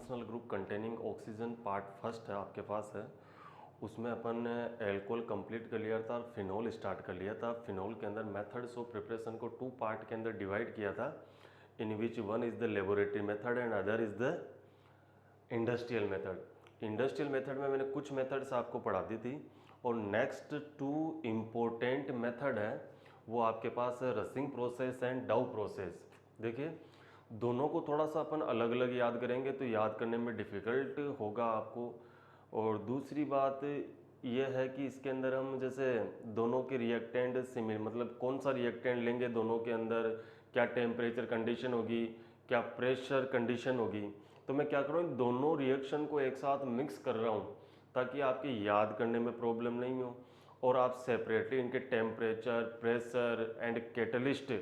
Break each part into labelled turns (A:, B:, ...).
A: Functional group containing oxygen part first है आपके पास है। उसमें अपन ने एल्कोहल कंप्लीट कर लिया था और फिनॉल स्टार्ट कर लिया था। फिनॉल के अंदर मेथड्स ऑफ प्रिपरेशन को 2 पार्ट के अंदर डिवाइड किया था, in which one is the laboratory method and other is the industrial method. Industrial method में मैंने कुछ मेथड्स आपको पढ़ा दी थी और नेक्स्ट 2 इम्पोर्टेंट मेथड है वो आपके पास है रसिंग प्रोसेस एंड डाउ प्रोसेस। देखिए दोनों को थोड़ा सा अपन अलग अलग याद करेंगे तो याद करने में डिफ़िकल्ट होगा आपको। और दूसरी बात यह है कि इसके अंदर हम जैसे दोनों के रिएक्टेंट सिमिलर, मतलब कौन सा रिएक्टेंट लेंगे, दोनों के अंदर क्या टेम्परेचर कंडीशन होगी, क्या प्रेशर कंडीशन होगी, तो मैं क्या कर रहा हूँ दोनों रिएक्शन को एक साथ मिक्स कर रहा हूँ ताकि आपके याद करने में प्रॉब्लम नहीं हो और आप सेपरेटली इनके टेम्परेचर, प्रेशर एंड कैटलिस्ट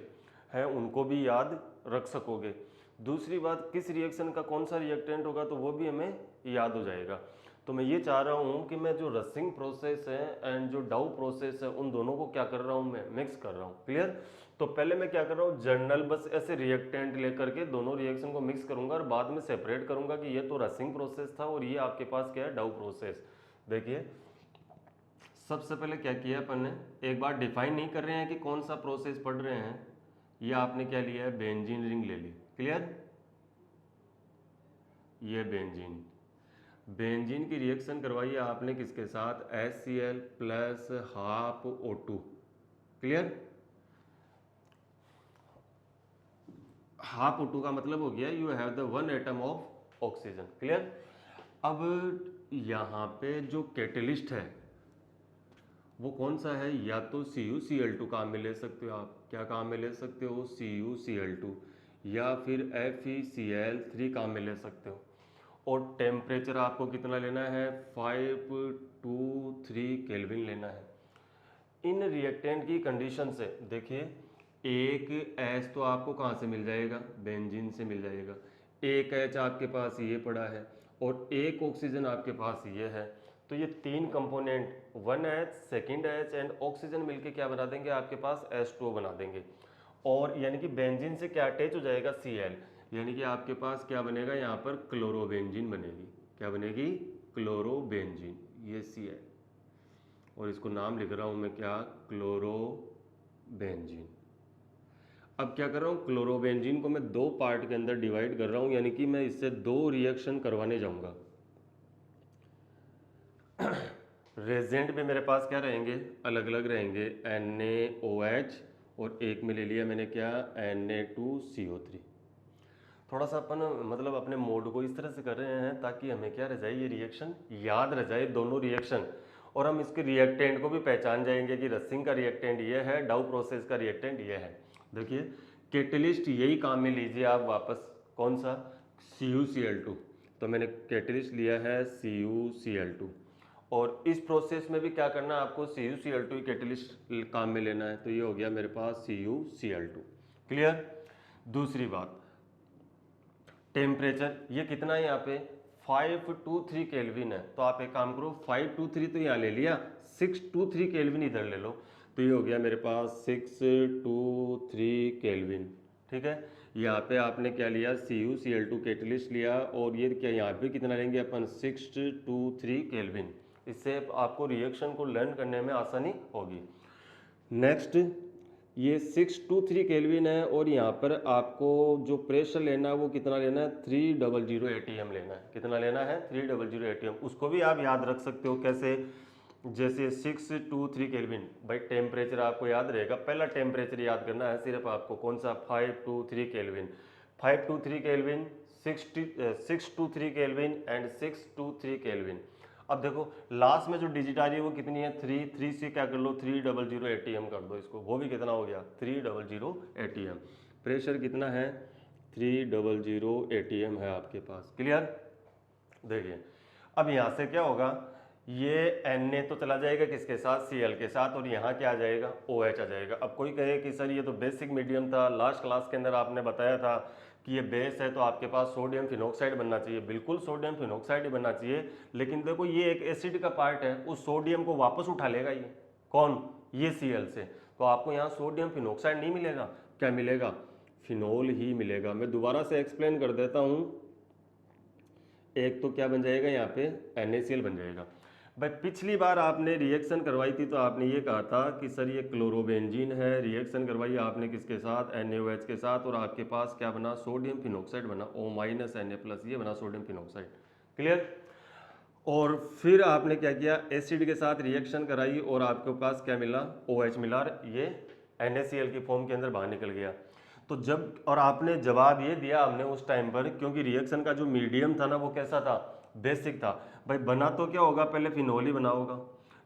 A: हैं उनको भी याद रख सकोगे। दूसरी बात, किस रिएक्शन का कौन सा रिएक्टेंट होगा तो वो भी हमें याद हो जाएगा। तो मैं ये चाह रहा हूँ कि मैं जो रसिंग प्रोसेस है एंड जो डाउ प्रोसेस है उन दोनों को क्या कर रहा हूँ, मैं मिक्स कर रहा हूँ। क्लियर? तो पहले मैं क्या कर रहा हूँ, जर्नल बस ऐसे रिएक्टेंट लेकर के दोनों रिएक्शन को मिक्स करूंगा और बाद में सेपरेट करूंगा कि ये तो रसिंग प्रोसेस था और ये आपके पास क्या है, डाउ प्रोसेस। देखिए सबसे पहले क्या किया अपन ने, एक बार डिफाइन नहीं कर रहे हैं कि कौन सा प्रोसेस पढ़ रहे हैं, ये आपने क्या लिया है, बेंजीन रिंग ले ली। क्लियर? ये बेंजीन, बेंजीन की रिएक्शन करवाई आपने किसके साथ, HCl plus half O2। Clear? Half O2 का मतलब हो गया you have the 1 atom of oxygen. Clear? अब यहाँ पे जो कैटलिस्ट है वो कौन सा है, या तो CuCl2 काम में ले सकते हो आप, क्या काम में ले सकते हो, CuCl2, या फिर FeCl3 काम में ले सकते हो। और टेम्परेचर आपको कितना लेना है, 523 केल्विन लेना है। इन रिएक्टेंट की कंडीशन से देखिए एक H तो आपको कहाँ से मिल जाएगा, बेंजीन से मिल जाएगा, एक H आपके पास ये पड़ा है और एक ऑक्सीजन आपके पास ये है। तो ये 3 component 1H, second H and oxygen मिलके क्या बना देंगे, आपके पास H2O बना देंगे। और यानी कि बेंजीन से क्या अटैच हो जाएगा, Cl, यानी कि आपके पास क्या बनेगा, यहाँ पर क्लोरोबेंजीन बनेगी। क्या बनेगी, क्लोरोबेंजीन, ये Cl, और इसको नाम लिख रहा हूँ मैं क्या, क्लोरोबेंजीन। अब क्या कर रहा हूँ, क्लोरोबेंजीन को मैं 2 पार्ट के अंदर डिवाइड कर रहा हूँ, यानी कि मैं इससे 2 रिएक्शन करवाने जाऊँगा। रेजेंट भी मेरे पास क्या रहेंगे, अलग अलग रहेंगे, NaOH और एक में ले लिया मैंने क्या, Na2CO3। थोड़ा सा अपन मतलब अपने मोड को इस तरह से कर रहे हैं ताकि हमें क्या रह जाए, ये रिएक्शन याद रह जाए, दोनों रिएक्शन, और हम इसके रिएक्टेंट को भी पहचान जाएंगे कि रसिंग का रिएक्टेंट ये है, डाउ प्रोसेस का रिएक्टेंट ये है। देखिए कैटलिस्ट यही काम में लीजिए आप वापस, कौन सा, CuCl2। तो मैंने कैटलिस्ट लिया है CuCl2 और इस प्रोसेस में भी क्या करना है आपको, CuCl2 कैटलिस्ट काम में लेना है, तो ये हो गया मेरे पास CuCl2। क्लियर? दूसरी बात, टेम्परेचर ये कितना है यहाँ पे, 523 केल्विन है, तो आप एक काम करो 523 तो यहाँ ले लिया, 623 केल्विन इधर ले लो, तो ये हो गया मेरे पास 623 केल्विन। ठीक है, यहाँ पे आपने क्या लिया, CuCl2 कैटलिस्ट लिया और ये क्या यहाँ पे कितना लेंगे अपन, 623 केल्विन। इससे आपको रिएक्शन को लर्न करने में आसानी होगी। नेक्स्ट, ये 623 केल्विन है और यहाँ पर आपको जो प्रेशर लेना है वो कितना लेना है, 300 ATM लेना है। कितना लेना है, 300 ATM। उसको भी आप याद रख सकते हो, कैसे, जैसे 623 केल्विन, भाई टेम्परेचर आपको याद रहेगा, पहला टेम्परेचर याद करना है सिर्फ आपको, कौन सा, 523 kelvin, 523 kelvin, 623 kelvin and 623 kelvin. अब देखो लास्ट में जो डिजिट आ रही है वो कितनी है, 3 से क्या कर लो, 300 ATM कर दो इसको, वो भी कितना हो गया, 300 ATM। प्रेशर कितना है, 300 ATM है आपके पास। क्लियर? देखिए अब यहाँ से क्या होगा, ये Na तो चला जाएगा किसके साथ, Cl के साथ, और यहाँ क्या आ जाएगा, OH आ जाएगा। अब कोई कहे कि सर ये तो बेसिक मीडियम था, लास्ट क्लास के अंदर आपने बताया था कि ये बेस है तो आपके पास सोडियम फिनॉक्साइड बनना चाहिए। बिल्कुल सोडियम फिनॉक्साइड ही बनना चाहिए, लेकिन देखो ये एक एसिड का पार्ट है, उस सोडियम को वापस उठा लेगा ये कौन, ये Cl से, तो आपको यहाँ सोडियम फिनॉक्साइड नहीं मिलेगा, क्या मिलेगा, फिनोल ही मिलेगा। मैं दोबारा से एक्सप्लेन कर देता हूँ, एक तो क्या बन जाएगा यहाँ पे NaCl बन जाएगा। भाई पिछली बार आपने रिएक्शन करवाई थी तो आपने ये कहा था कि सर ये क्लोरोबेंजीन है, रिएक्शन करवाई आपने किसके साथ, NaOH के साथ, और आपके पास क्या बना, सोडियम फिनॉक्साइड बना, O-Na+, ये बना सोडियम फिनॉक्साइड। क्लियर। और फिर आपने क्या किया, एसिड के साथ रिएक्शन कराई और आपके पास क्या मिला, OH मिला, और ये NaCl की फॉर्म के अंदर बाहर निकल गया। तो जब, और आपने जवाब ये दिया हमने उस टाइम पर, क्योंकि रिएक्शन का जो मीडियम था ना वो कैसा था, बेसिक था। भाई बना तो क्या होगा, पहले फिनोल ही बना होगा,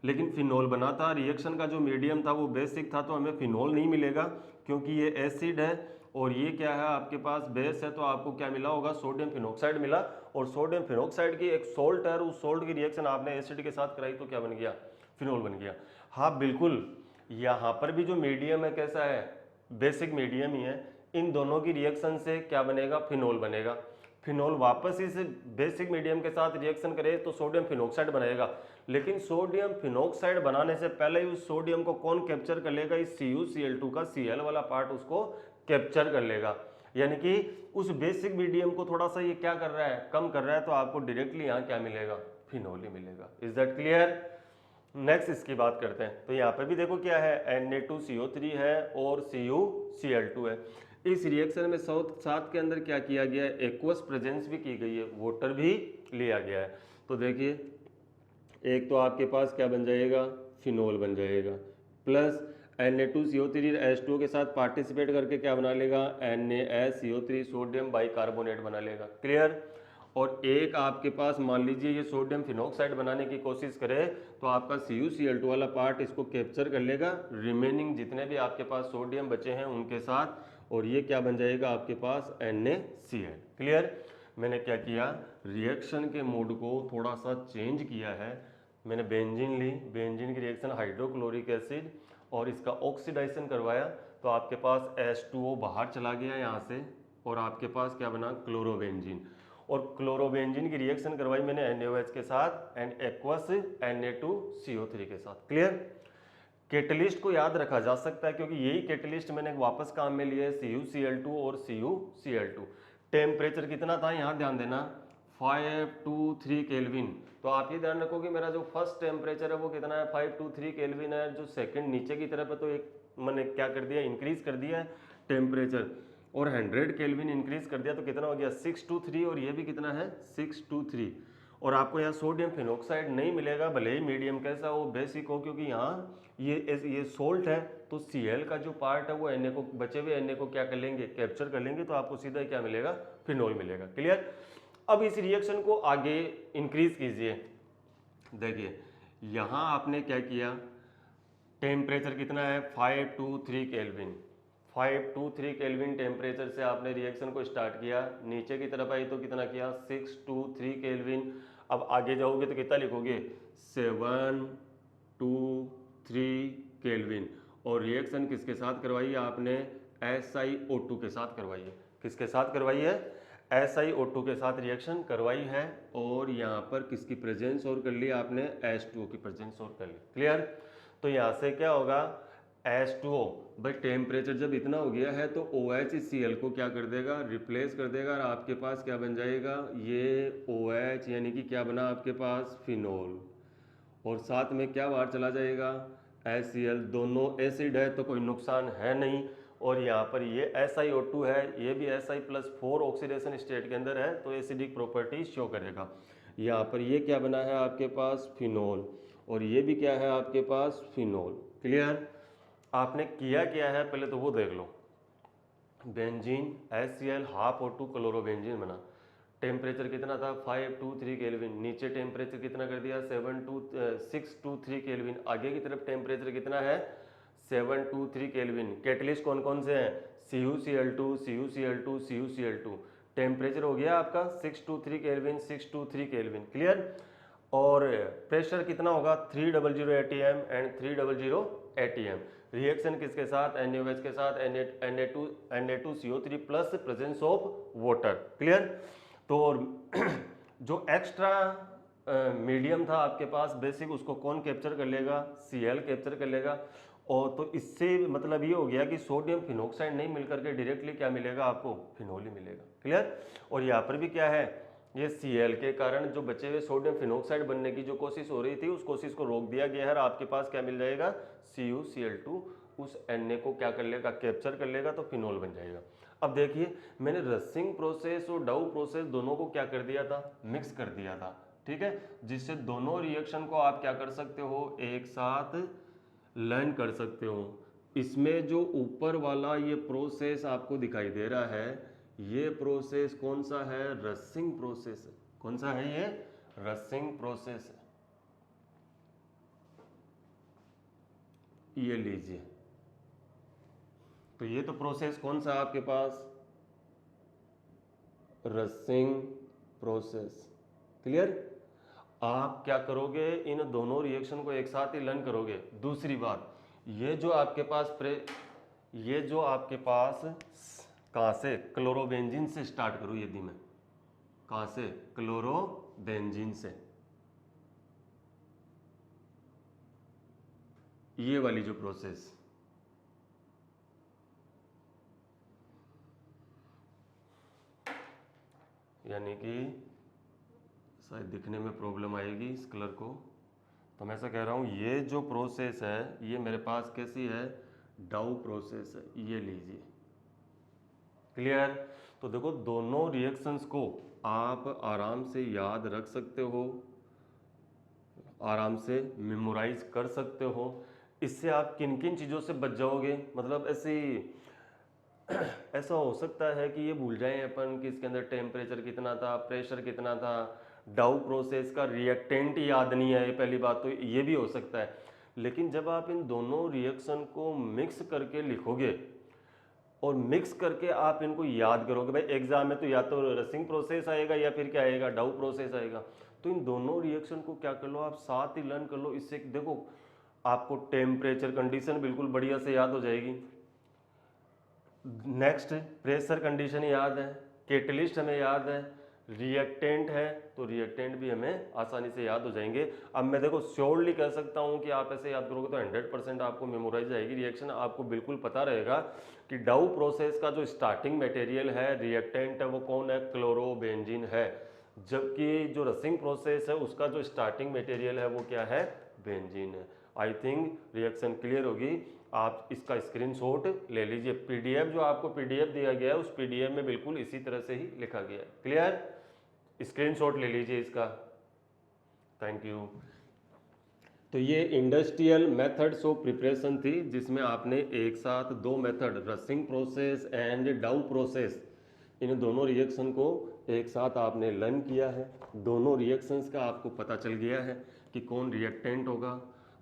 A: लेकिन फिनोल बना था, रिएक्शन का जो मीडियम था वो बेसिक था, तो हमें फिनोल नहीं मिलेगा क्योंकि ये एसिड है और ये क्या है आपके पास बेस है, तो आपको क्या मिला होगा, सोडियम फिनॉक्साइड मिला। और सोडियम फिनॉक्साइड की एक सोल्ट है, उस सोल्ट की रिएक्शन आपने एसिड के साथ कराई तो क्या बन गया, फिनोल बन गया। हाँ बिल्कुल, यहाँ पर भी जो मीडियम है कैसा है, बेसिक मीडियम ही है। इन दोनों की रिएक्शन से क्या बनेगा, फिनोल बनेगा। फिनोल वापस इस बेसिक मीडियम के साथ रिएक्शन करे तो सोडियम फिनॉक्साइड बनाएगा, लेकिन सोडियम फिनॉक्साइड बनाने से पहले ही उस सोडियम को कौन कैप्चर कर लेगा, इस CuCl2 का Cl वाला पार्ट उसको कैप्चर कर लेगा। यानी कि उस बेसिक मीडियम को थोड़ा सा ये क्या कर रहा है, कम कर रहा है, तो आपको डायरेक्टली यहाँ क्या मिलेगा, फिनोल ही मिलेगा। Is that clear. नेक्स्ट इसकी बात करते हैं। तो यहाँ पे भी देखो क्या है, Na2CO3 है और CuCl2 है। इस रिएक्शन में साथ के अंदर क्या किया गया है, एक्वस प्रेजेंस भी की गई है, वाटर भी लिया गया है। तो देखिए एक तो आपके पास क्या बन जाएगा, फिनोल बन जाएगा, प्लस Na2CO3 H2O के साथ पार्टिसिपेट करके क्या बना लेगा, NaSCO3 सोडियम बाइकार्बोनेट बना लेगा। क्लियर। और एक आपके पास मान लीजिए ये सोडियम फिनॉक्साइड बनाने की कोशिश करे तो आपका CuCl2 वाला पार्ट इसको कैप्चर कर लेगा, रिमेनिंग जितने भी आपके पास सोडियम बचे हैं उनके साथ, और ये क्या बन जाएगा आपके पास, NaCl। क्लियर। मैंने क्या किया, रिएक्शन के मोड को थोड़ा सा चेंज किया है। मैंने बेंजीन ली, बेंजीन की रिएक्शन हाइड्रोक्लोरिक एसिड और इसका ऑक्सीडाइजेशन करवाया, तो आपके पास H2O बाहर चला गया यहाँ से, और आपके पास क्या बना, क्लोरोबेंजीन। और क्लोरोबेंजीन की रिएक्शन करवाई मैंने NaOH के साथ एंड एक्वस Na2CO3 के साथ। क्लियर। कैटलिस्ट को याद रखा जा सकता है क्योंकि यही कैटलिस्ट मैंने वापस काम में लिया है, CuCl2 और CuCl2। टेम्परेचर कितना था यहाँ ध्यान देना, 523 केल्विन। तो आप ये ध्यान रखो कि मेरा जो फर्स्ट टेम्परेचर है वो कितना है, 523 केल्विन है। जो सेकंड नीचे की तरफ है तो एक मैंने क्या कर दिया, इंक्रीज कर दिया है टेम्परेचर, और 100 केल्विन इंक्रीज कर दिया तो कितना हो गया, 623, और ये भी कितना है, 623। और आपको यहाँ सोडियम फिनॉक्साइड नहीं मिलेगा, भले ही मीडियम कैसा हो, बेसिक हो, क्योंकि यहाँ ये सोल्ट है, तो Cl का जो पार्ट है वो Na को, बचे हुए Na को क्या कर लेंगे, कैप्चर कर लेंगे, तो आपको सीधा क्या मिलेगा, फिनोल मिलेगा। क्लियर। अब इस रिएक्शन को आगे इंक्रीज कीजिए। देखिए यहाँ आपने क्या किया, टेम्परेचर कितना है, 523 केल्विन, 523 केल्विन टेम्परेचर से आपने रिएक्शन को स्टार्ट किया। नीचे की तरफ आई तो कितना किया, 623 केल्विन। अब आगे जाओगे तो कितना लिखोगे, 723 केल्विन। और रिएक्शन किसके साथ करवाई है आपने, SiO2 के साथ करवाई है। किसके साथ करवाई है, SiO2 के साथ रिएक्शन करवाई है। और यहाँ पर किसकी प्रेजेंस और कर ली आपने, H2O की प्रेजेंस और कर ली। क्लियर। तो यहाँ से क्या होगा, H2O, भाई टेम्परेचर जब इतना हो गया है तो OH इस Cl को क्या कर देगा, रिप्लेस कर देगा, और आपके पास क्या बन जाएगा, ये OH, यानी कि क्या बना आपके पास, फिनोल। और साथ में क्या बाहर चला जाएगा, HCl। दोनों एसिड है तो कोई नुकसान है नहीं। और यहाँ पर ये SiO2 है, ये भी Si+4 ऑक्सीडेशन स्टेट के अंदर है, तो एसिडिक प्रॉपर्टी शो करेगा। यहाँ पर ये क्या बना है आपके पास, फिनोल, और ये भी क्या है आपके पास, फिनोल। क्लियर। आपने किया क्या है पहले तो वो देख लो। Benzene HCl half O2 chlorobenzene बना, टेम्परेचर कितना था, 523 केल्विन। नीचे टेम्परेचर कितना कर दिया, 623 केल्विन। आगे की तरफ टेम्परेचर कितना है, 723 केल्विन। कैटलिस्ट कौन कौन से हैं, CuCl2, CuCl2, CuCl2। टेम्परेचर हो गया आपका 623 केल्विन, 623 केल्विन। क्लियर। और प्रेशर कितना होगा, 300 atm एंड 300 atm। रिएक्शन किसके साथ, NaOH के साथ, Na2CO3 plus presence of water. Clear. तो जो एक्स्ट्रा मीडियम था आपके पास बेसिक, उसको कौन कैप्चर कर लेगा, Cl कैप्चर कर लेगा। और तो इससे मतलब ये हो गया कि सोडियम फिनॉक्साइड नहीं मिलकर के डायरेक्टली क्या मिलेगा आपको, फिनोल ही मिलेगा। क्लियर। और यहाँ पर भी क्या है, ये Cl के कारण जो बचे हुए सोडियम फिनोक्साइड बनने की जो कोशिश हो रही थी उस कोशिश को रोक दिया गया है। आपके पास क्या मिल जाएगा, CuCl2, उस Na को क्या कर लेगा, कैप्चर कर लेगा, तो फिनोल बन जाएगा। अब देखिए मैंने रसिंग प्रोसेस और डाउ प्रोसेस दोनों को क्या कर दिया था, मिक्स कर दिया था, ठीक है, जिससे दोनों रिएक्शन को आप क्या कर सकते हो, एक साथ लर्न कर सकते हो। इसमें जो ऊपर वाला ये प्रोसेस आपको दिखाई दे रहा है, ये प्रोसेस कौन सा है, रसिंग प्रोसेस है। कौन सा है ये, रसिंग प्रोसेस है। ये लीजिए, तो ये तो प्रोसेस कौन सा आपके पास, रसिंग प्रोसेस। क्लियर। आप क्या करोगे, इन दोनों रिएक्शन को एक साथ ही लर्न करोगे। दूसरी बात, ये जो आपके पास ये जो आपके पास, कहाँ से, क्लोरोबेंजीन से स्टार्ट करूँ, यदि मैं कहाँ से, क्लोरोबेंजीन से, ये वाली जो प्रोसेस, यानी कि शायद दिखने में प्रॉब्लम आएगी इस कलर को, तो मैं ऐसा कह रहा हूँ, ये जो प्रोसेस है ये मेरे पास कैसी है, डाउ प्रोसेस है। ये लीजिए, क्लियर। तो देखो दोनों रिएक्शंस को आप आराम से याद रख सकते हो, आराम से मेमोराइज कर सकते हो। इससे आप किन किन चीज़ों से बच जाओगे, मतलब ऐसा हो सकता है कि ये भूल जाएं अपन कि इसके अंदर टेम्परेचर कितना था, प्रेशर कितना था, डाउ प्रोसेस का रिएक्टेंट याद नहीं है, पहली बात तो ये भी हो सकता है। लेकिन जब आप इन दोनों रिएक्शन को मिक्स करके लिखोगे और मिक्स करके आप इनको याद करोगे, भाई एग्जाम में तो या तो रसिंग प्रोसेस आएगा या फिर क्या आएगा, डाउ प्रोसेस आएगा, तो इन दोनों रिएक्शन को क्या कर लो, आप साथ ही लर्न कर लो। इससे देखो आपको टेम्परेचर कंडीशन बिल्कुल बढ़िया से याद हो जाएगी। नेक्स्ट प्रेशर कंडीशन याद है, कैटलिस्ट हमें याद है, रिएक्टेंट है तो रिएक्टेंट भी हमें आसानी से याद हो जाएंगे। अब मैं देखो श्योरली कह सकता हूं कि आप ऐसे याद करोगे तो 100% आपको मेमोराइज आएगी रिएक्शन। आपको बिल्कुल पता रहेगा कि डाउ प्रोसेस का जो स्टार्टिंग मटेरियल है, रिएक्टेंट है, वो कौन है, क्लोरोबेंजीन है, जबकि जो रसिंग प्रोसेस है उसका जो स्टार्टिंग मटेरियल है वो क्या है, बेंजीन है। आई थिंक रिएक्शन क्लियर होगी। आप इसका स्क्रीनशॉट ले लीजिए। पीडीएफ जो आपको पीडीएफ दिया गया है उस पीडीएफ में बिल्कुल इसी तरह से ही लिखा गया है। क्लियर, स्क्रीनशॉट ले लीजिए इसका। Thank you. तो ये इंडस्ट्रियल मेथड्स ऑफ प्रिपरेशन थी जिसमें आपने एक साथ दो method, Raschig process and Dow process, इन दोनों रिएक्शन को एक साथ आपने लर्न किया है। दोनों रिएक्शंस का आपको पता चल गया है कि कौन रिएक्टेंट होगा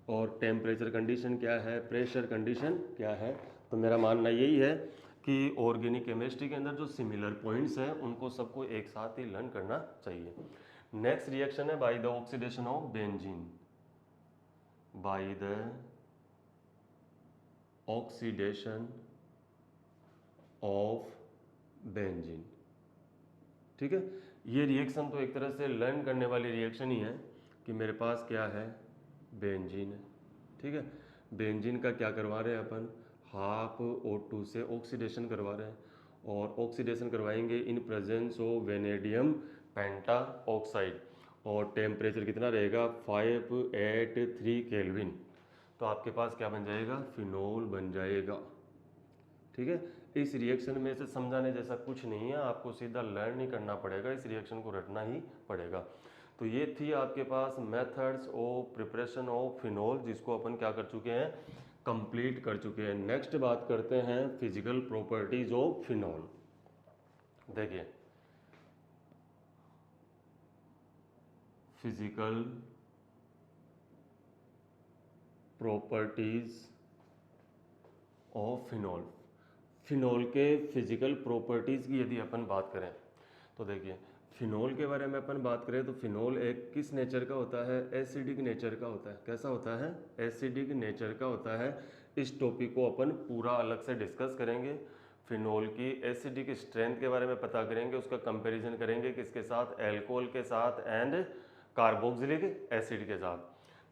A: और टेम्परेचर कंडीशन क्या है, प्रेशर कंडीशन क्या है। तो मेरा मानना यही है कि ऑर्गेनिक केमिस्ट्री के अंदर जो सिमिलर पॉइंट्स हैं उनको सबको एक साथ ही लर्न करना चाहिए। नेक्स्ट रिएक्शन है by the oxidation of benzene, by the oxidation of benzene. ठीक है, ये रिएक्शन तो एक तरह से लर्न करने वाली रिएक्शन ही है कि मेरे पास क्या है, बेंजीन है। ठीक है, बेंजीन का क्या करवा रहे हैं अपन, हाफ O2 से ऑक्सीडेशन करवा रहे हैं, और ऑक्सीडेशन करवाएंगे इन presence of vanadium penta oxide, और टेम्परेचर कितना रहेगा, 583 केल्विन। तो आपके पास क्या बन जाएगा, फिनोल बन जाएगा। ठीक है, इस रिएक्शन में से समझाने जैसा कुछ नहीं है, आपको सीधा लर्न ही करना पड़ेगा, इस रिएक्शन को रटना ही पड़ेगा। तो ये थी आपके पास methods of preparation of phenol, जिसको अपन क्या कर चुके हैं, कंप्लीट कर चुके हैं। नेक्स्ट बात करते हैं फिजिकल प्रॉपर्टीज ऑफ फिनोल। देखिए physical properties of phenol, phenol के फिजिकल प्रॉपर्टीज़ की यदि अपन बात करें तो देखिए फिनोल के बारे में अपन बात करें तो फिनोल एक किस नेचर का होता है, एसिडिक नेचर का होता है। कैसा होता है, एसिडिक नेचर का होता है। इस टॉपिक को अपन पूरा अलग से डिस्कस करेंगे। फिनोल की एसिडिक स्ट्रेंथ के बारे में पता करेंगे, उसका कंपैरिजन करेंगे किसके साथ, एल्कोहल के साथ एंड कार्बोक्सिलिक एसिड के साथ।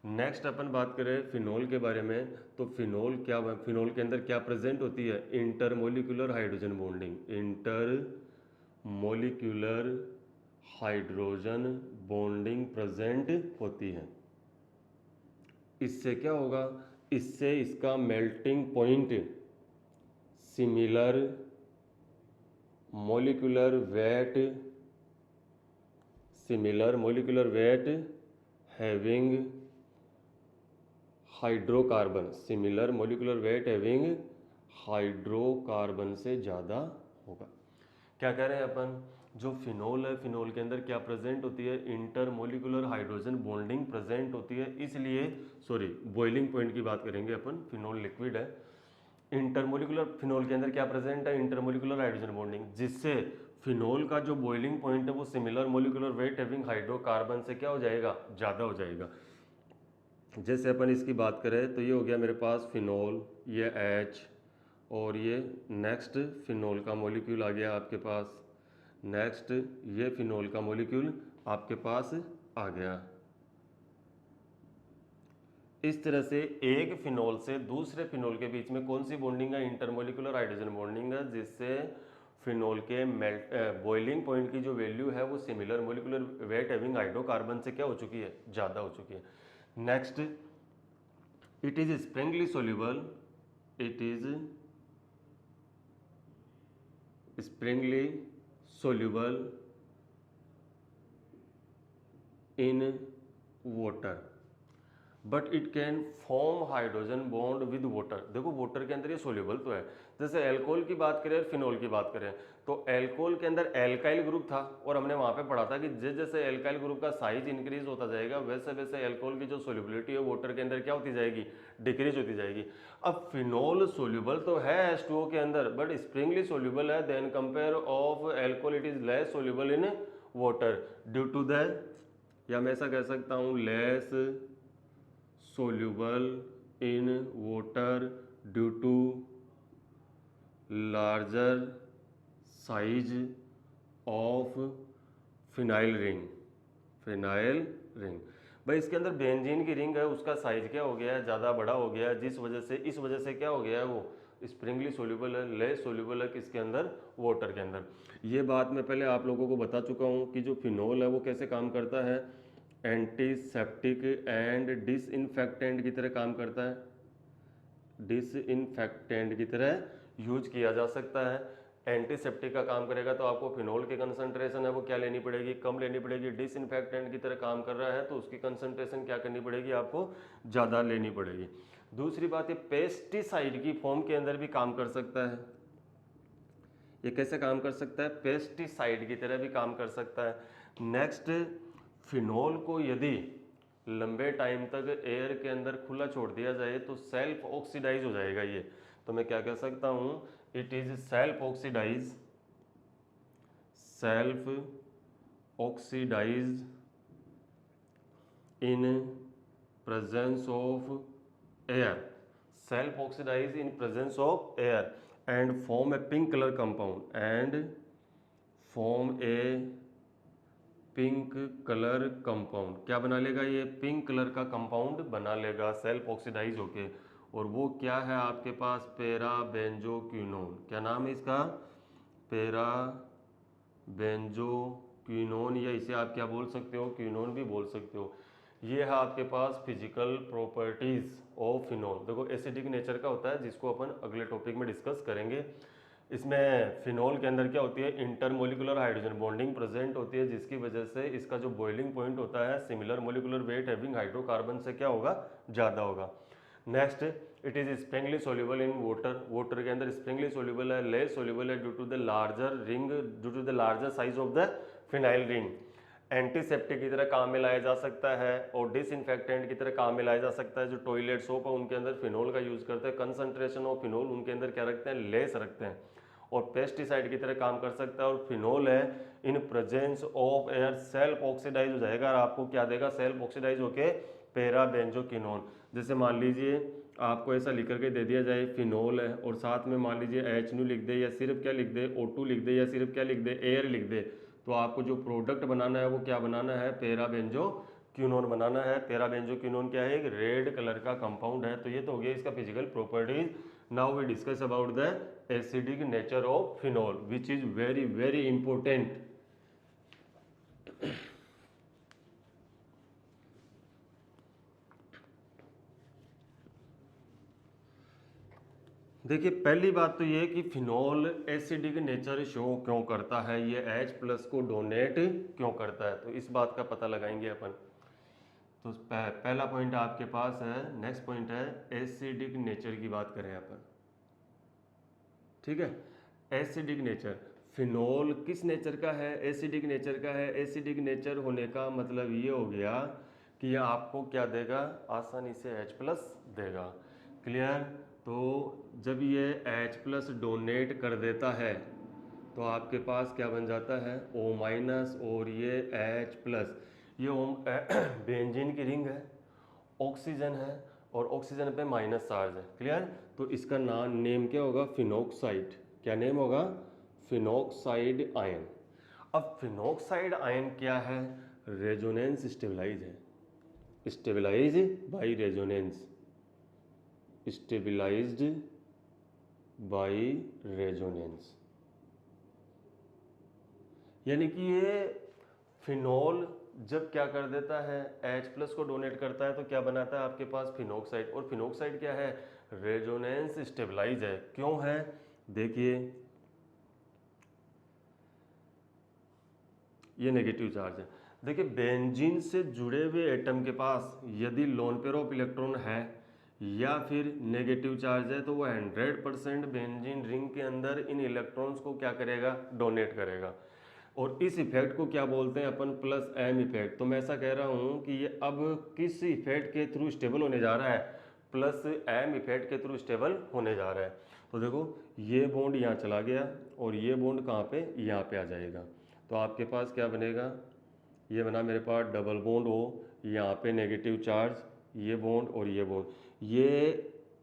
A: नेक्स्ट अपन बात करें फिनोल के बारे में तो फिनोल क्या, फिनोल के अंदर क्या प्रेजेंट होती है, intermolecular hydrogen bonding, intermolecular hydrogen bonding present होती है। इससे क्या होगा, इससे इसका melting point similar molecular weight having hydrocarbon, similar molecular weight having hydrocarbon से ज़्यादा होगा। क्या कह रहे हैं अपन, जो फिनोल है, फिनोल के अंदर क्या प्रेजेंट होती है, इंटरमोलिकुलर हाइड्रोजन बॉन्डिंग प्रेजेंट होती है, इसलिए बॉइलिंग पॉइंट की बात करेंगे अपन, फिनोल लिक्विड है, इंटरमोलिकुलर फिनोल के अंदर क्या प्रेजेंट है, इंटरमोलिकुलर हाइड्रोजन बॉन्डिंग, जिससे फिनोल का जो बॉइलिंग पॉइंट है वो similar molecular weight having hydrocarbon से क्या हो जाएगा, ज़्यादा हो जाएगा। जैसे अपन इसकी बात करें तो ये हो गया मेरे पास फिनोल, ये H, और ये नेक्स्ट फिनोल का मॉलिक्यूल आ गया आपके पास, नेक्स्ट ये फिनोल का मॉलिक्यूल आपके पास आ गया। इस तरह से एक फिनोल से दूसरे फिनोल के बीच में कौन सी बॉन्डिंग है, इंटरमोलिकुलर हाइड्रोजन बॉन्डिंग है, जिससे फिनोल के बॉइलिंग पॉइंट की जो वैल्यू है वो similar molecular weight having hydrocarbon से क्या हो चुकी है, ज़्यादा हो चुकी है। Next, it is sparingly soluble, it is sparingly soluble in water but it can form hydrogen bond with water. देखो वाटर के अंदर ये सोल्यूबल तो है, जैसे एल्कोहल की बात करें और फिनोल की बात करें तो एल्कोहल के अंदर एल्काइल ग्रुप था और हमने वहां पे पढ़ा था कि जैसे जैसे एल्काइल ग्रुप का साइज इंक्रीज होता जाएगा वैसे वैसे एल्कोहल की जो सोल्यूबिलिटी है वाटर के अंदर क्या होती जाएगी, डिक्रीज होती जाएगी। अब फिनोल सोल्यूबल तो है H2O के अंदर बट स्प्रिंगली सोल्यूबल है, then compare of alcohol it is less soluble in water due to the, या मैं ऐसा कह सकता हूँ less soluble in water due to larger size of phenyl ring। भाई इसके अंदर बेंजीन की रिंग है उसका साइज क्या हो गया है, ज़्यादा बड़ा हो गया है, जिस वजह से इस वजह से क्या हो गया है, वो स्प्रिंगली सोल्यूबल है, लेस सोल्यूबल है किसके अंदर, वाटर के अंदर। ये बात मैं पहले आप लोगों को बता चुका हूँ कि जो फिनोल है वो कैसे काम करता है, एंटीसेप्टिक एंड डिसइंफेक्टेंट की तरह काम करता है, डिसइंफेक्टेंट की तरह यूज किया जा सकता है। एंटीसेप्टिक का काम करेगा तो आपको फिनोल की कंसंट्रेशन है वो क्या लेनी पड़ेगी, कम लेनी पड़ेगी। डिसइंफेक्टेंट की तरह काम कर रहा है तो उसकी कंसंट्रेशन क्या करनी पड़ेगी, आपको ज़्यादा लेनी पड़ेगी। दूसरी बात, ये पेस्टिसाइड की फॉर्म के अंदर भी काम कर सकता है। ये कैसे काम कर सकता है, पेस्टिसाइड की तरह भी काम कर सकता है। नेक्स्ट, फिनोल को यदि लंबे टाइम तक एयर के अंदर खुला छोड़ दिया जाए तो सेल्फ ऑक्सीडाइज हो जाएगा ये, तो मैं क्या कह सकता हूँ, it is self oxidize in presence of air, self oxidize in presence of air and form a pink colour compound, and form a pink colour compound. क्या बना लेगा ये, पिंक कलर का कंपाउंड बना लेगा सेल्फ ऑक्सीडाइज होके, और वो क्या है आपके पास, पैराबेंजोक्विनोन। क्या नाम है इसका, पैराबेंजोक्विनोन, या इसे आप क्या बोल सकते हो, क्विनोन भी बोल सकते हो। ये है आपके पास फिजिकल प्रॉपर्टीज ऑफ फिनोल। देखो एसिडिक नेचर का होता है जिसको अपन अगले टॉपिक में डिस्कस करेंगे। इसमें फिनोल के अंदर क्या होती है, इंटरमोलिकुलर हाइड्रोजन बॉन्डिंग प्रेजेंट होती है जिसकी वजह से इसका जो बॉइलिंग पॉइंट होता है similar molecular weight having hydrocarbon से क्या होगा, ज़्यादा होगा। Next, it is sparingly soluble in water, water के अंदर स्प्रिंगली सोल्यूबल है, लेस सोल्यूबल है due to the larger size of the phenyl ring. Antiseptic की तरह काम में लाया जा सकता है और डिसइंफेक्टेंट की तरह काम में लाया जा सकता है। जो टॉयलेट सोप है उनके अंदर फिनोल का यूज करते हैं, कंसंट्रेशन ऑफ फिनोल उनके अंदर क्या रखते हैं, लेस रखते हैं। और पेस्टिसाइड की तरह काम कर सकता है। और फिनोल है in presence of air self oxidize हो जाएगा और आपको क्या देगा, सेल्फ ऑक्सीडाइज होके पैराबेंजोक्विनोन। जैसे मान लीजिए आपको ऐसा लिख करके दे दिया जाए फिनोल है और साथ में मान लीजिए HNO लिख दे या सिर्फ क्या लिख दे, O2 लिख दे या सिर्फ क्या लिख दे, एयर लिख दे, तो आपको जो प्रोडक्ट बनाना है वो क्या बनाना है, पैराबेंजोक्विनोन बनाना है। पैराबेंजोक्विनोन क्या है, एक रेड कलर का कंपाउंड है। तो ये तो हो गया इसका physical properties. Now we discuss about the acidic nature of phenol which is very very important. देखिए पहली बात तो ये है कि फिनोल एसिडिक नेचर शो क्यों करता है, ये H+ को डोनेट क्यों करता है, तो इस बात का पता लगाएंगे अपन। तो पहला पॉइंट आपके पास है, नेक्स्ट पॉइंट है एसिडिक नेचर की बात करें अपन। ठीक है, एसिडिक नेचर, फिनोल किस नेचर का है, एसिडिक नेचर का है। एसिडिक नेचर होने का मतलब ये हो गया कि ये आपको क्या देगा, आसानी से H+ देगा। क्लियर। तो जब ये H+ डोनेट कर देता है तो आपके पास क्या बन जाता है, O- और ये H+। ये बेंजीन की रिंग है, ऑक्सीजन है और ऑक्सीजन पे माइनस चार्ज है। क्लियर। तो इसका नाम नेम क्या होगा, फिनोक्साइड। क्या नेम होगा, फिनोक्साइड आयन। अब फिनोक्साइड आयन क्या है, रेजोनेंस स्टेबलाइज है, stabilize by resonance, stabilized by resonance. यानी कि ये फिनोल जब क्या कर देता है, H+ को डोनेट करता है तो क्या बनाता है आपके पास, फिनोक्साइड। और फिनोक्साइड क्या है, रेजोनेंस स्टेबलाइज है। क्यों है, देखिए ये नेगेटिव चार्ज है। देखिए बेंजीन से जुड़े हुए एटम के पास यदि लोन पेयर ऑफ इलेक्ट्रॉन है या फिर नेगेटिव चार्ज है तो वो 100% बेंजीन रिंग के अंदर इन इलेक्ट्रॉन्स को क्या करेगा, डोनेट करेगा। और इस इफेक्ट को क्या बोलते हैं अपन, प्लस एम इफेक्ट। तो मैं ऐसा कह रहा हूं कि ये अब किस इफेक्ट के थ्रू स्टेबल होने जा रहा है, प्लस एम इफेक्ट के थ्रू स्टेबल होने जा रहा है। तो देखो ये बॉन्ड यहाँ चला गया और ये बॉन्ड कहाँ पे, यहाँ पे आ जाएगा। तो आपके पास क्या बनेगा, ये बना मेरे पास डबल बॉन्ड हो, यहाँ पे नेगेटिव चार्ज, ये बॉन्ड और ये बॉन्ड। ये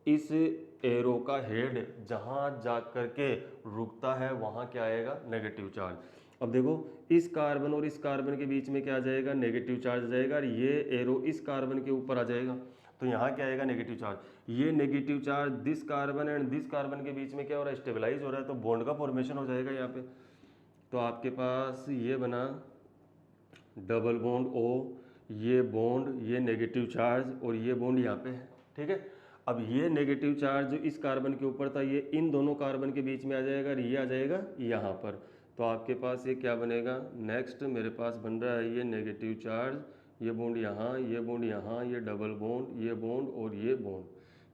A: इस एरो का हेड जहाँ जा करके रुकता है वहाँ क्या आएगा, नेगेटिव चार्ज। अब देखो इस कार्बन और इस कार्बन के बीच में क्या आ जाएगा, नेगेटिव चार्ज आ जाएगा और ये एरो इस कार्बन के ऊपर आ जाएगा तो यहाँ क्या आएगा, नेगेटिव चार्ज। ये negative charge this carbon and this carbon के बीच में क्या हो रहा है, स्टेबलाइज हो रहा है, तो बॉन्ड का फॉर्मेशन हो जाएगा यहाँ पे। तो आपके पास ये बना डबल बॉन्ड O, ये बॉन्ड, ये नेगेटिव चार्ज और ये बॉन्ड यहाँ पे है। ठीक है। अब ये नेगेटिव चार्ज जो इस कार्बन के ऊपर था ये इन दोनों कार्बन के बीच में आ जाएगा और ये आ जाएगा यहाँ पर। तो आपके पास ये क्या बनेगा, नेक्स्ट मेरे पास बन रहा है ये नेगेटिव चार्ज, ये बॉन्ड यहाँ, ये बॉन्ड यहाँ, ये डबल बॉन्ड, ये बॉन्ड और ये बॉन्ड।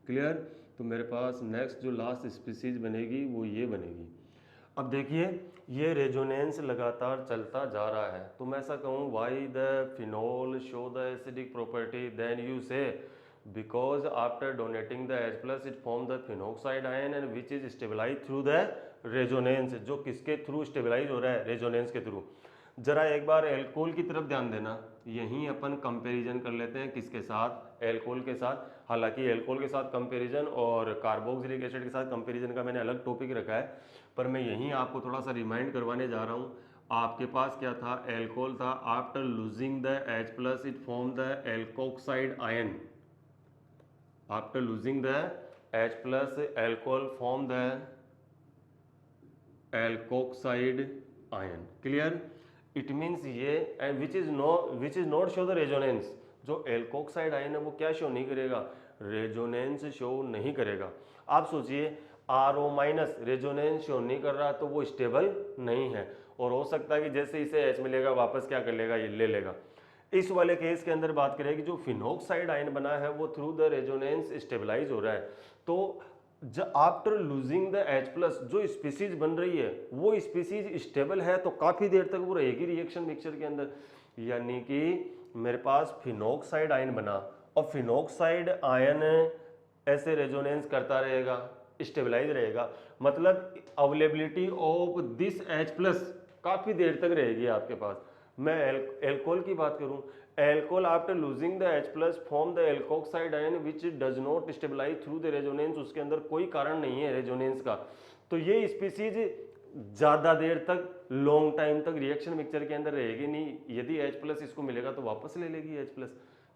A: क्लियर। तो मेरे पास नेक्स्ट जो लास्ट स्पीसीज बनेगी वो ये बनेगी। अब देखिए ये रेजोनेंस लगातार चलता जा रहा है, तो मैं ऐसा कहूँ why the phenol show the acidic property, then you say because after donating the H+ it form the phenoxide ion and which is stabilize through the resonance. जो किसके थ्रू स्टेबलाइज हो रहा है, रेजोनेंस के थ्रू। जरा एक बार alcohol की तरफ ध्यान देना, यहीं अपन कंपैरिजन कर लेते हैं किसके साथ, एल्कोहल के साथ। हालांकि एल्कोहल के साथ कंपैरिजन और कार्बोक्सिलिक एसिड के साथ कंपैरिजन का मैंने अलग टॉपिक रखा है, पर मैं यहीं आपको थोड़ा सा रिमाइंड करवाने जा रहा हूँ। आपके पास क्या था, एल्कोहल था, after losing the H+ it form the alkoxide ion. After losing the H+, alcohol form the alkoxide ion. Clear. It means ये which is not show the resonance. जो एल्कोक्साइड आयन है वो क्या शो नहीं करेगा, resonance show नहीं करेगा। आप सोचिए RO- रेजोनेंस शो नहीं कर रहा तो वो स्टेबल नहीं है, और हो सकता है कि जैसे इसे H मिलेगा वापस क्या कर लेगा, ये ले लेगा। इस वाले केस के अंदर बात करें कि जो फिनोक्साइड आयन बना है वो थ्रू द रेजोनेंस स्टेबलाइज हो रहा है। तो आफ्टर लूजिंग द H+, जो स्पीसीज बन रही है वो स्पीसीज स्टेबल है तो काफ़ी देर तक वो रहेगी रिएक्शन मिक्सचर के अंदर। यानी कि मेरे पास फिनोक्साइड आयन बना और फिनोक्साइड आयन ऐसे रेजोनेंस करता रहेगा, स्टेबलाइज रहेगा, मतलब अवेलेबिलिटी ऑफ दिस H+ काफ़ी देर तक रहेगी आपके पास। मैं एल्कोहल की बात करूं, alcohol after losing the H+ form the alkoxide ion which does not stabilize through the resonance. उसके अंदर कोई कारण नहीं है रेजोनेंस का, तो ये स्पीसीज ज़्यादा देर तक लॉन्ग टाइम तक रिएक्शन मिक्सचर के अंदर रहेगी नहीं। यदि H+ इसको मिलेगा तो वापस ले लेगी H+।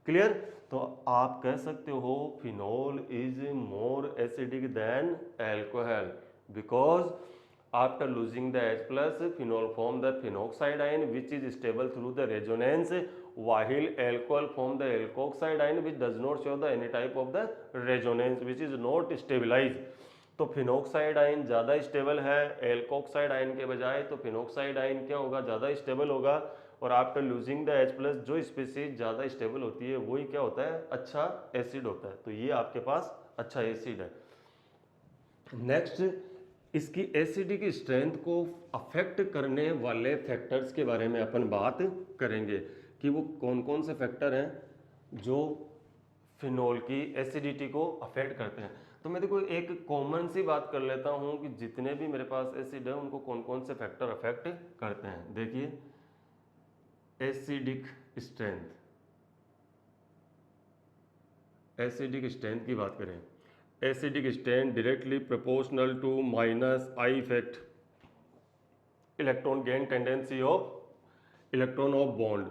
A: क्लियर। तो आप कह सकते हो phenol is more acidic then alcohol because after losing the H+, phenol form the phenoxide ion which is stable through the resonance, while alcohol form the alkoxide ion which does not show the any type of the resonance, which is not stabilized। तो phenoxide ion ज़्यादा stable है alkoxide ion के बजाय, तो phenoxide ion क्या होगा, ज़्यादा stable होगा। और आफ्टर लूजिंग द H+, जो स्पीसीज ज़्यादा स्टेबल होती है वही क्या होता है, अच्छा एसिड होता है। तो ये आपके पास अच्छा एसिड है। नेक्स्ट, इसकी एसिडिक स्ट्रेंथ को अफेक्ट करने वाले फैक्टर्स के बारे में अपन बात करेंगे कि वो कौन कौन से फैक्टर हैं जो फिनोल की एसिडिटी को अफेक्ट करते हैं। तो मैं देखो एक कॉमन सी बात कर लेता हूं कि जितने भी मेरे पास एसिड है उनको कौन कौन से फैक्टर अफेक्ट करते हैं। देखिए, एसिडिक स्ट्रेंथ, एसिडिक स्ट्रेंथ की बात करें, acidic strength directly proportional to minus I effect electron gain tendency of electron of bond.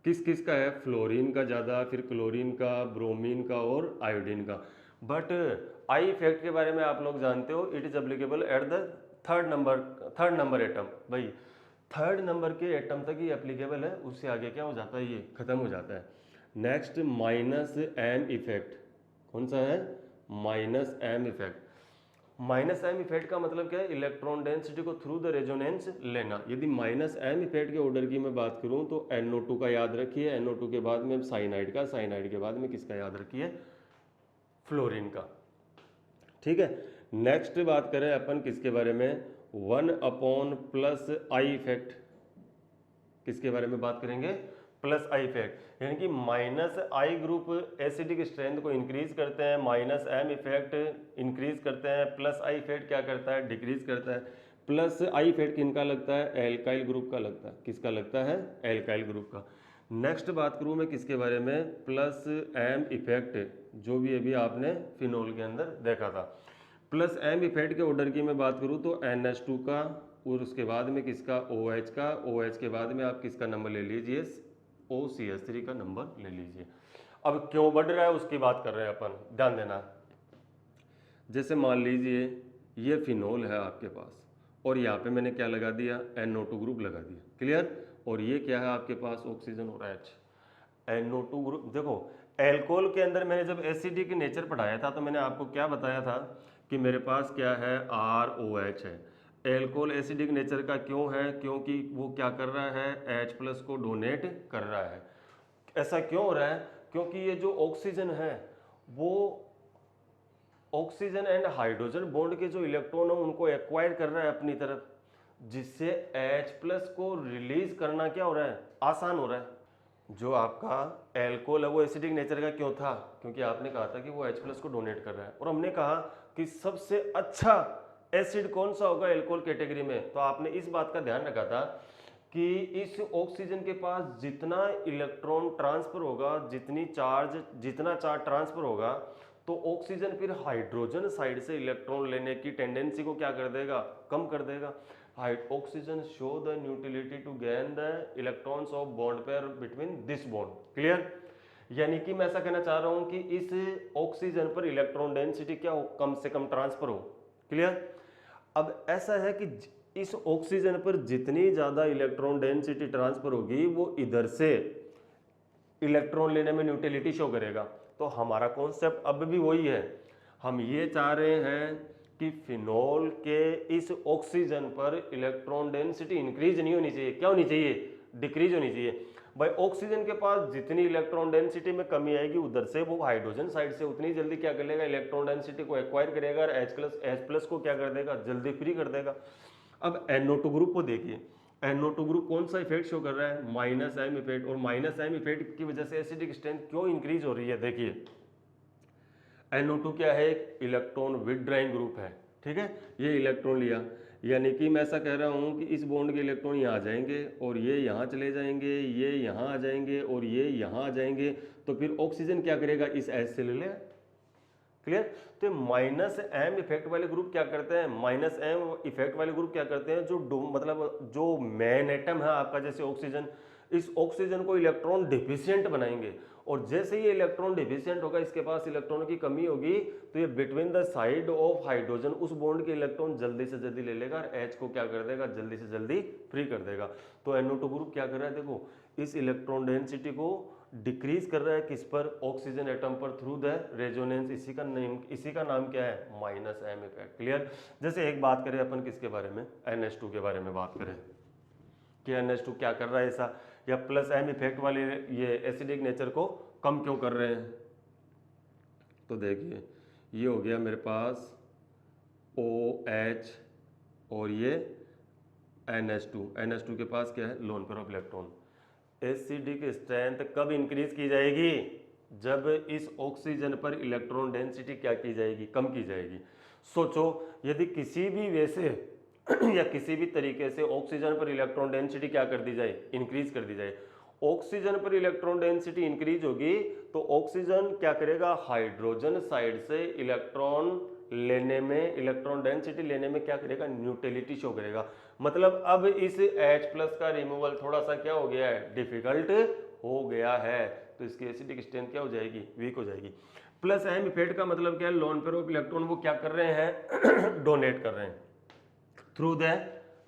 A: किस किस का है, फ्लोरीन का ज़्यादा, फिर क्लोरीन का, ब्रोमीन का और आयोडीन का। बट आई इफेक्ट के बारे में आप लोग जानते हो, it is applicable at the third number atom. भाई थर्ड नंबर के एटम तक ही एप्लीकेबल है, उससे आगे क्या हो जाता है, ये खत्म हो जाता है। नेक्स्ट, माइनस एम इफेक्ट, कौन सा है, minus M effect. Minus M effect का मतलब क्या है, इलेक्ट्रॉन डेंसिटी को थ्रू द रेजोनेंस लेना। यदि माइनस एम इफेक्ट के ऑर्डर की मैं बात करूं तो NO2 का याद रखिए, NO2 के बाद में साइनाइड का, साइनाइड के बाद में किसका याद रखिए, फ्लोरीन का। ठीक है। नेक्स्ट बात करें अपन किसके बारे में, 1/+ इफेक्ट, किसके बारे में बात करेंगे, प्लस आई इफेक्ट, यानी कि माइनस आई ग्रुप एसिडिक स्ट्रेंथ को इंक्रीज करते हैं, माइनस एम इफेक्ट इंक्रीज करते हैं, प्लस आई इफेक्ट क्या करता है, डिक्रीज करता है। प्लस आई इफेक्ट किनका लगता है, एल्काइल ग्रुप का लगता है, किसका लगता है, एल्काइल ग्रुप का। नेक्स्ट बात करूँ मैं किसके बारे में, प्लस एम इफेक्ट, जो भी अभी आपने फिनोल के अंदर देखा था। प्लस एम इफेक्ट के ऑर्डर की मैं बात करूँ तो NH2 का, और उसके बाद में किसका, OH का, OH के बाद में आप किसका नंबर ले लीजिए, OCH3 का नंबर ले लीजिए। अब क्यों बढ़ रहा है उसकी बात कर रहे हैं अपन, ध्यान देना। जैसे मान लीजिए ये फिनोल है आपके पास और यहाँ पे मैंने क्या लगा दिया, NO2 ग्रुप लगा दिया, क्लियर। और ये क्या है आपके पास, ऑक्सीजन और H, NO2 ग्रुप। देखो एल्कोहल के अंदर मैंने जब एसिडिक नेचर पढ़ाया था तो मैंने आपको क्या बताया था कि मेरे पास क्या है, ROH है। एल्कोहल एसिडिक नेचर का क्यों है, क्योंकि वो क्या कर रहा है, H+ को डोनेट कर रहा है। ऐसा क्यों हो रहा है, क्योंकि ये जो ऑक्सीजन है वो ऑक्सीजन एंड हाइड्रोजन बॉन्ड के जो इलेक्ट्रॉन है उनको एक्वायर कर रहा है अपनी तरफ, जिससे H+ को रिलीज करना क्या हो रहा है, आसान हो रहा है। जो आपका एल्कोहल है वो एसिडिक नेचर का क्यों था, क्योंकि आपने कहा था कि वो H+ को डोनेट कर रहा है, और हमने कहा कि सबसे अच्छा एसिड कौन सा होगा एल्कोहल कैटेगरी में, तो आपने इस बात का ध्यान रखा था कि इस ऑक्सीजन के पास जितना इलेक्ट्रॉन ट्रांसफर होगा, जितना चार्ज ट्रांसफर होगा, तो ऑक्सीजन फिर हाइड्रोजन साइड से इलेक्ट्रॉन लेने की टेंडेंसी को क्या कर देगा, कम कर देगा। Oxygen show the neutrality to gain the electrons of bond pair between this bond, clear. यानी कि मैं ऐसा कहना चाह रहा हूं कि इस ऑक्सीजन पर इलेक्ट्रॉन डेंसिटी क्या हो, कम से कम ट्रांसफर हो, क्लियर। अब ऐसा है कि इस ऑक्सीजन पर जितनी ज्यादा इलेक्ट्रॉन डेंसिटी ट्रांसफर होगी वो इधर से इलेक्ट्रॉन लेने में न्यूट्रलिटी शो करेगा। तो हमारा कॉन्सेप्ट अब भी वही है, हम ये चाह रहे हैं कि फिनोल के इस ऑक्सीजन पर इलेक्ट्रॉन डेंसिटी इंक्रीज नहीं होनी चाहिए, क्या होनी चाहिए, डिक्रीज होनी चाहिए। भाई ऑक्सीजन के पास जितनी इलेक्ट्रॉन डेंसिटी में कमी आएगी उधर से वो हाइड्रोजन साइड से उतनी जल्दी क्या कर लेगा, इलेक्ट्रॉन डेंसिटी को एक्वायर करेगा और H+ को क्या कर देगा, जल्दी फ्री कर देगा। अब NO2 ग्रुप को देखिए, NO2 ग्रुप कौन सा इफेक्ट शो कर रहा है, माइनस एम इफेक्ट, और माइनस एम इफेक्ट की वजह से एसिडिक स्ट्रेंथ क्यों इंक्रीज हो रही है। देखिए NO2 क्या है, एक इलेक्ट्रॉन विथड्राइंग ग्रुप है, ठीक है, ये इलेक्ट्रॉन लिया, यानी कि मैं ऐसा कह रहा हूं कि इस बॉन्ड के इलेक्ट्रॉन यहाँ आ जाएंगे और ये यहाँ चले जाएंगे, ये यहाँ आ जाएंगे और ये यहाँ आ जाएंगे, तो फिर ऑक्सीजन क्या करेगा, इस H से ले लेगा, क्लियर। तो माइनस एम इफेक्ट वाले ग्रुप क्या करते हैं, माइनस एम इफेक्ट वाले ग्रुप क्या करते हैं, मतलब जो मेन एटम है आपका जैसे ऑक्सीजन, इस ऑक्सीजन को इलेक्ट्रॉन डिफिशिएंट बनाएंगे, और जैसे ये इलेक्ट्रॉन डिफिशिएंट होगा, इसके पास इलेक्ट्रॉन की कमी होगी, तो ये between the side of hydrogen उस बॉन्ड के इलेक्ट्रॉन जल्दी से जल्दी ले लेगा और H को क्या कर देगा, जल्दी से जल्दी फ्री कर देगा। तो NO2 ग्रुप क्या कर रहा है, देखो इस इलेक्ट्रॉन डेंसिटी को डिक्रीज कर रहा है किस पर, ऑक्सीजन एटम पर थ्रू द रेजोनेंस। इसी का नाम क्या है, माइनस एम इफेक्ट। क्लियर। जैसे एक बात करें अपन किसके बारे में, NH2 के बारे में बात करें कि NH2 क्या कर रहा है ऐसा, या प्लस एम इफेक्ट वाले ये एसिडिक नेचर को कम क्यों कर रहे हैं। तो देखिए ये हो गया मेरे पास OH और ये NH2 के पास क्या है, lone pair of electron. Acidic strength कब इंक्रीज की जाएगी, जब इस ऑक्सीजन पर इलेक्ट्रॉन डेंसिटी क्या की जाएगी, कम की जाएगी। सोचो यदि किसी भी वे से या किसी भी तरीके से ऑक्सीजन पर इलेक्ट्रॉन डेंसिटी क्या कर दी जाए, इंक्रीज कर दी जाए। ऑक्सीजन पर इलेक्ट्रॉन डेंसिटी इंक्रीज होगी तो ऑक्सीजन क्या करेगा, हाइड्रोजन साइड से इलेक्ट्रॉन लेने में, इलेक्ट्रॉन डेंसिटी लेने में क्या करेगा, न्यूट्रलिटी शो करेगा। मतलब अब इस H+ का रिमूवल थोड़ा सा क्या हो गया है, डिफिकल्ट हो गया है, तो इसकी एसिडिक स्ट्रेंथ क्या हो जाएगी, वीक हो जाएगी। प्लस एम इफेक्ट का मतलब क्या है, लोन पेयर ऑफ इलेक्ट्रॉन वो क्या कर रहे हैं डोनेट कर रहे हैं थ्रू द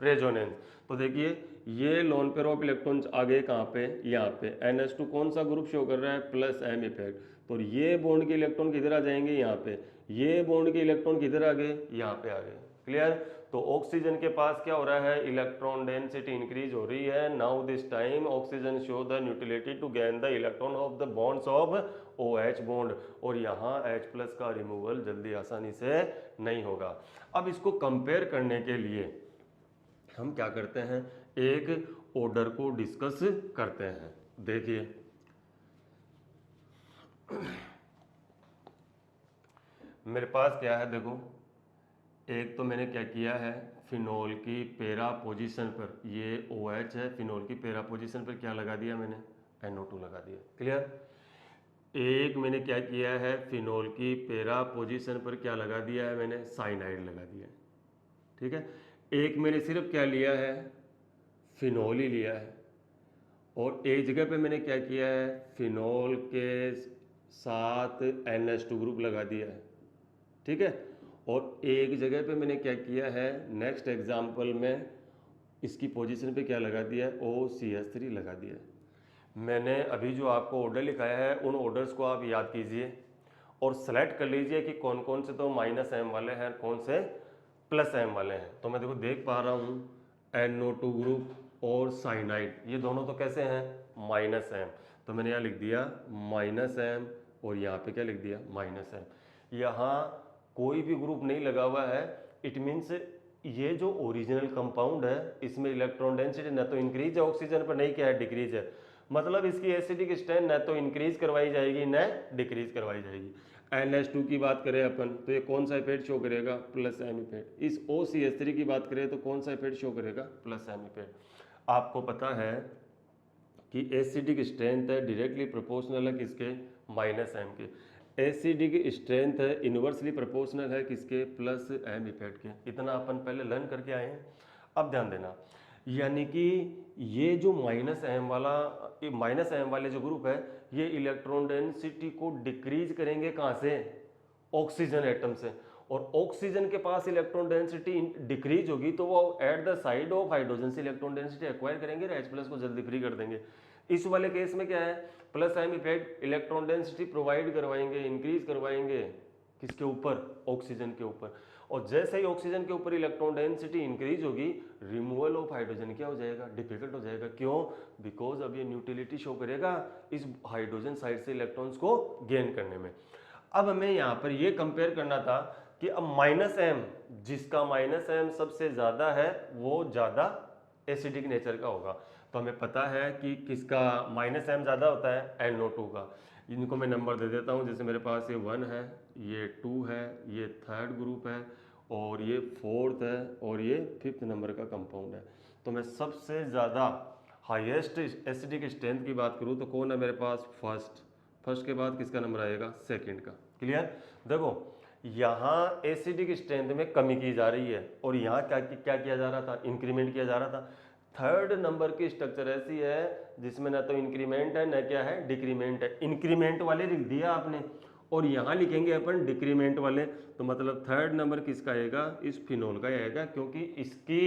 A: रेजोनेंस। तो देखिए ये लोन पेयर ऑफ इलेक्ट्रॉन आ गए कहाँ पे, यहाँ पे NH2 कौन सा ग्रुप शो कर रहा है, प्लस एम इफेक्ट। तो ये बॉन्ड के इलेक्ट्रॉन किधर आ जाएंगे, यहाँ पे। ये बॉन्ड के इलेक्ट्रॉन किधर आ गए, यहाँ पे आ गए। क्लियर। तो ऑक्सीजन के पास क्या हो रहा है, इलेक्ट्रॉन डेंसिटी इंक्रीज हो रही है। Now this time oxygen show the neutrality to gain the electron of the bonds of OH bond, और यहाँ H+ का रिमूवल जल्दी आसानी से नहीं होगा। अब इसको कंपेयर करने के लिए हम क्या करते हैं, एक ऑर्डर को डिस्कस करते हैं। देखिए मेरे पास क्या है, देखो एक तो मैंने क्या किया है, फिनोल की पैरा पोजीशन पर ये OH है, फिनोल की पैरा पोजीशन पर क्या लगा दिया मैंने, NO2 लगा दिया। क्लियर। एक मैंने क्या किया है, फिनोल की पैरा पोजीशन पर क्या लगा दिया है मैंने, साइनाइड लगा दिया है। ठीक है। एक मैंने सिर्फ क्या लिया है, फिनोल ही लिया है, और एक जगह पे मैंने क्या किया है, फिनोल के साथ NH2 ग्रुप लगा दिया है। ठीक है। और एक जगह पे मैंने क्या किया है, नेक्स्ट एग्जाम्पल में इसकी पोजीशन पे क्या लगा दिया है, OCH3 लगा दिया है। मैंने अभी जो आपको ऑर्डर लिखाया है उन ऑर्डर्स को आप याद कीजिए और सेलेक्ट कर लीजिए कि कौन कौन से तो -M वाले हैं, कौन से +M वाले हैं। तो मैं देखो देख पा रहा हूँ NO2 ग्रुप और साइनाइड, ये दोनों तो कैसे हैं, -M। तो मैंने यहाँ लिख दिया -M और यहाँ पे क्या लिख दिया, -M। यहाँ कोई भी ग्रुप नहीं लगा हुआ है, इट मीन्स ये जो ओरिजिनल कंपाउंड है इसमें इलेक्ट्रॉन डेंसिटी न तो इंक्रीज है ऑक्सीजन पर, नहीं क्या है, डिक्रीज है। मतलब इसकी एसिडिक स्ट्रेंथ न तो इंक्रीज करवाई जाएगी न डिक्रीज करवाई जाएगी। NH2 की बात करें अपन तो ये कौन सा इफेक्ट शो करेगा, +M इफेक्ट। इस OCH3 की बात करें तो कौन सा इफेक्ट शो करेगा, +M इफेक्ट। आपको पता है कि एसिडिक स्ट्रेंथ है डायरेक्टली प्रोपोर्शनल है किसके, -M के। एसिडिक स्ट्रेंथ है इन्वर्सली प्रोपोर्शनल है किसके, +M इफेक्ट के। इतना अपन पहले लर्न करके आए हैं। अब ध्यान देना, यानी कि ये जो -M वाले जो ग्रुप है ये इलेक्ट्रॉन डेंसिटी को डिक्रीज करेंगे कहाँ से, ऑक्सीजन एटम से। और ऑक्सीजन के पास इलेक्ट्रॉन डेंसिटी डिक्रीज होगी तो वो at the side of hydrogen से इलेक्ट्रॉन डेंसिटी एक्वायर करेंगे, H+ को जल्दी फ्री कर देंगे। इस वाले केस में क्या है, +M effect electron density provide करवाएंगे, इंक्रीज करवाएंगे किसके ऊपर, ऑक्सीजन के ऊपर। और जैसे ही ऑक्सीजन के ऊपर इलेक्ट्रॉन डेंसिटी इंक्रीज होगी, रिमूवल ऑफ हाइड्रोजन क्या हो जाएगा, डिफिकल्ट हो जाएगा। क्यों, बिकॉज अब ये न्यूट्रलिटी शो करेगा इस हाइड्रोजन साइड से इलेक्ट्रॉन्स को गेन करने में। अब हमें यहाँ पर ये कंपेयर करना था कि अब -M, जिसका -M सबसे ज़्यादा है वो ज़्यादा एसिडिक नेचर का होगा। तो हमें पता है कि किसका -M ज़्यादा होता है, NO2 का। इनको मैं नंबर दे देता हूँ, जैसे मेरे पास ये 1 है, ये 2 है, ये 3rd ग्रुप है, और ये 4th है, और ये 5th नंबर का कंपाउंड है। तो मैं सबसे ज़्यादा हाईएस्ट एसिडिक स्ट्रेंथ की बात करूँ तो कौन है मेरे पास, फर्स्ट के बाद किसका नंबर आएगा, 2nd का। क्लियर। देखो यहाँ एसिडिक स्ट्रेंथ में कमी की जा रही है और यहाँ क्या किया जा रहा था, इंक्रीमेंट किया जा रहा था। 3rd नंबर की स्ट्रक्चर ऐसी है जिसमें ना तो इंक्रीमेंट है न क्या है, डिक्रीमेंट है। इंक्रीमेंट वाले लिख दिया आपने और यहाँ लिखेंगे अपन डिक्रीमेंट वाले, तो मतलब 3rd नंबर किसका आएगा, इस फिनोल का आएगा, क्योंकि इसकी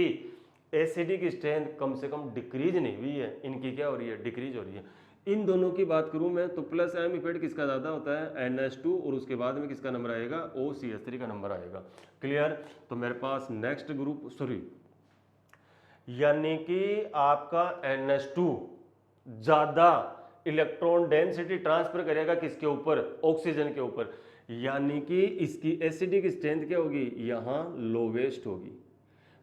A: एसिडिक स्ट्रेंथ कम से कम डिक्रीज नहीं हुई है, इनकी क्या हो रही है, डिक्रीज हो रही है। इन दोनों की बात करूं मैं तो प्लस एम इफेक्ट किसका ज़्यादा होता है, NH2, और उसके बाद में किसका नंबर आएगा, OCH3 का नंबर आएगा। क्लियर। तो मेरे पास नेक्स्ट ग्रुप, सॉरी, यानी कि आपका NH2 ज़्यादा इलेक्ट्रॉन डेंसिटी ट्रांसफर करेगा किसके ऊपर, ऑक्सीजन के ऊपर, यानी कि इसकी एसिडिक स्ट्रेंथ क्या होगी, यहाँ लोवेस्ट होगी।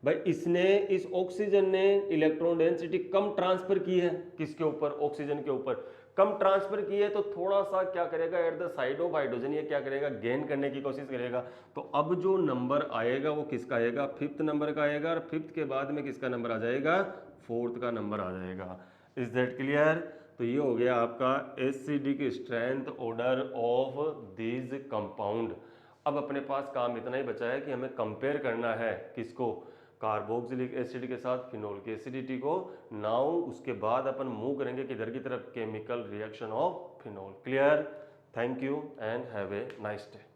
A: भाई इसने, इस ऑक्सीजन ने इलेक्ट्रॉन डेंसिटी कम ट्रांसफर की है किसके ऊपर, ऑक्सीजन के ऊपर कम ट्रांसफर की है, तो थोड़ा सा क्या करेगा, at the side of hydrogen ये क्या करेगा, गेन करने की कोशिश करेगा। तो अब जो नंबर आएगा वो किसका आएगा, फिफ्थ नंबर का आएगा, और फिफ्थ के बाद में किसका नंबर आ जाएगा, फोर्थ का नंबर आ जाएगा। Is that clear. तो ये हो गया आपका acidic strength order of these compound. अब अपने पास काम इतना ही बचा है कि हमें कंपेयर करना है किसको, कार्बोक्सिलिक एसिड के साथ फिनोल की एसिडिटी को। नाउ उसके बाद अपन मूव करेंगे किधर की तरफ, chemical reaction of phenol. Clear. Thank you and have a nice day.